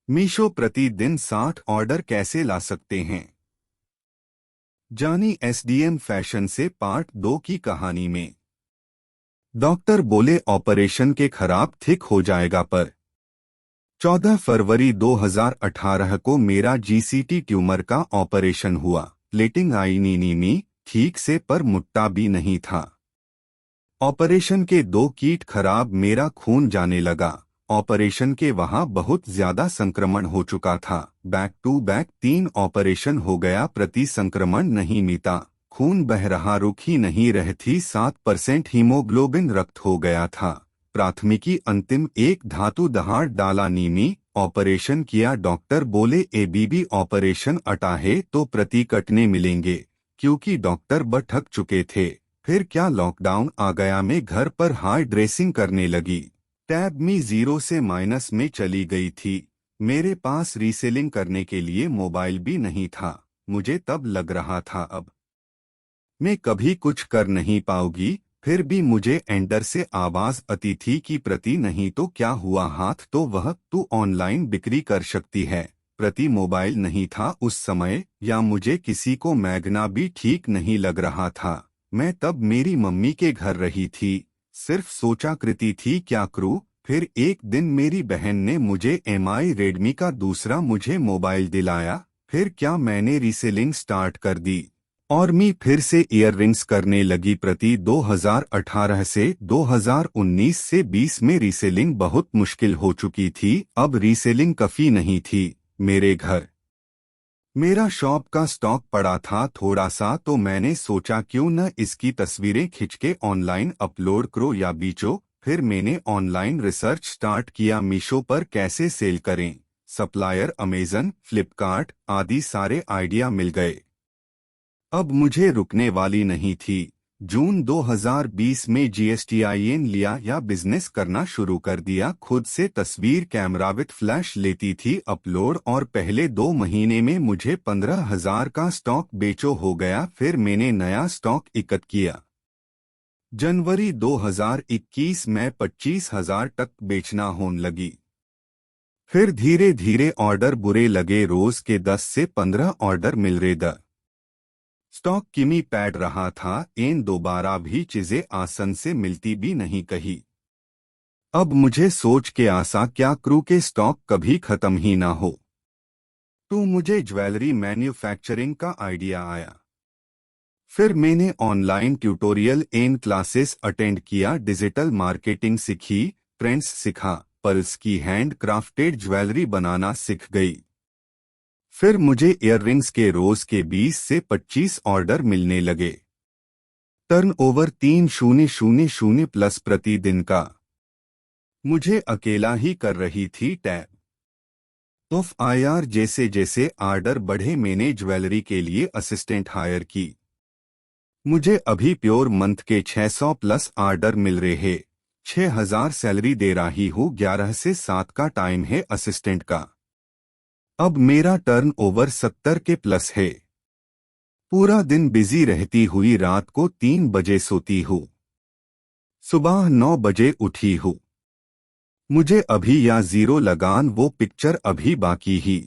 मीशो प्रतिदिन 60 ऑर्डर कैसे ला सकते हैं? जानी एसडीएम फैशन से पार्ट 2 की कहानी में। डॉक्टर बोले ऑपरेशन के खराब ठीक हो जाएगा पर 14 फरवरी 2018 को मेरा जीसीटी ट्यूमर का ऑपरेशन हुआ। प्लेटिंग आई नीनी ठीक से पर मुट्टा भी नहीं था। ऑपरेशन के 2 कीट खराब, मेरा खून जाने लगा। ऑपरेशन के वहां बहुत ज्यादा संक्रमण हो चुका था। बैक टू बैक 3 ऑपरेशन हो गया, प्रति संक्रमण नहीं मिटा। खून बह रहा, रुक ही नहीं रहती। 7% हीमोग्लोबिन रक्त हो गया था। प्राथमिकी अंतिम एक धातु दहाड़ डाला नीमी। ऑपरेशन किया, डॉक्टर बोले एबीबी ऑपरेशन अटा है तो प्रति कटने मिलेंगे, क्योंकि डॉक्टर थक चुके थे। फिर क्या लॉकडाउन आ गया, मैं घर पर हाई ड्रेसिंग करने लगी। टैब मी 0 से माइनस में चली गई थी। मेरे पास रीसेलिंग करने के लिए मोबाइल भी नहीं था। मुझे तब लग रहा था अब मैं कभी कुछ कर नहीं पाऊंगी। फिर भी मुझे एंडर से आवाज आती थी कि प्रति नहीं तो क्या हुआ, हाथ तो वह तू ऑनलाइन बिक्री कर सकती है। प्रति मोबाइल नहीं था उस समय, या मुझे किसी को मैगना भी ठीक नहीं लग रहा था। मैं तब मेरी मम्मी के घर रही थी, सिर्फ सोचा करती थी क्या करूं। फिर एक दिन मेरी बहन ने मुझे एमआई रेडमी का दूसरा मुझे मोबाइल दिलाया। फिर क्या मैंने रीसेलिंग स्टार्ट कर दी और मैं फिर से ईयररिंग्स करने लगी। प्रति 2018 से 2019 से 20 में रीसेलिंग बहुत मुश्किल हो चुकी थी। अब रीसेलिंग काफी नहीं थी। मेरा शॉप का स्टॉक पड़ा था थोड़ा सा, तो मैंने सोचा क्यों न इसकी तस्वीरें खींच के ऑनलाइन अपलोड करो या बेचो। फिर मैंने ऑनलाइन रिसर्च स्टार्ट किया, मीशो पर कैसे सेल करें। सप्लायर अमेजन, फ्लिपकार्ट आदि सारे आइडिया मिल गए। अब मुझे रुकने वाली नहीं थी। जून 2020 में जीएसटीआईएन लिया या बिजनेस करना शुरू कर दिया। खुद से तस्वीर कैमरा विथ फ्लैश लेती थी अपलोड, और पहले 2 महीने में मुझे 15,000 का स्टॉक बेचो हो गया। फिर मैंने नया स्टॉक इकट्ठा किया। जनवरी 2021 में 25,000 तक बेचना होने लगी। फिर धीरे धीरे ऑर्डर बुरे लगे, रोज के 10 से 15 ऑर्डर मिल रहे द स्टॉक किमी पैड रहा था। दोबारा भी चीजें आसन से मिलती भी नहीं कही। अब मुझे सोच के आशा क्या करूं के स्टॉक कभी खत्म ही ना हो। तो मुझे ज्वेलरी मैन्युफैक्चरिंग का आइडिया आया। फिर मैंने ऑनलाइन ट्यूटोरियल क्लासेस अटेंड किया, डिजिटल मार्केटिंग सीखी, ट्रेंड्स सीखा, पर्ल्स की हैंड क्राफ्टेड ज्वेलरी बनाना सीख गई। फिर मुझे इयररिंग्स के रोज के 20 से 25 ऑर्डर मिलने लगे। टर्नओवर 3,000 प्लस प्रतिदिन का। मुझे अकेला ही कर रही थी टैब ऑफ आईआर। जैसे जैसे ऑर्डर बढ़े मैंने ज्वेलरी के लिए असिस्टेंट हायर की। मुझे अभी प्योर मंथ के 600 प्लस ऑर्डर मिल रहे हैं। 6,000 सैलरी दे रही हूँ। 11 से 7 का टाइम है असिस्टेंट का। अब मेरा टर्नओवर 70 के प्लस है। पूरा दिन बिजी रहती हुई रात को 3 बजे सोती हूँ, सुबह 9 बजे उठी हूँ। मुझे अभी या जीरो लगान वो पिक्चर अभी बाकी ही।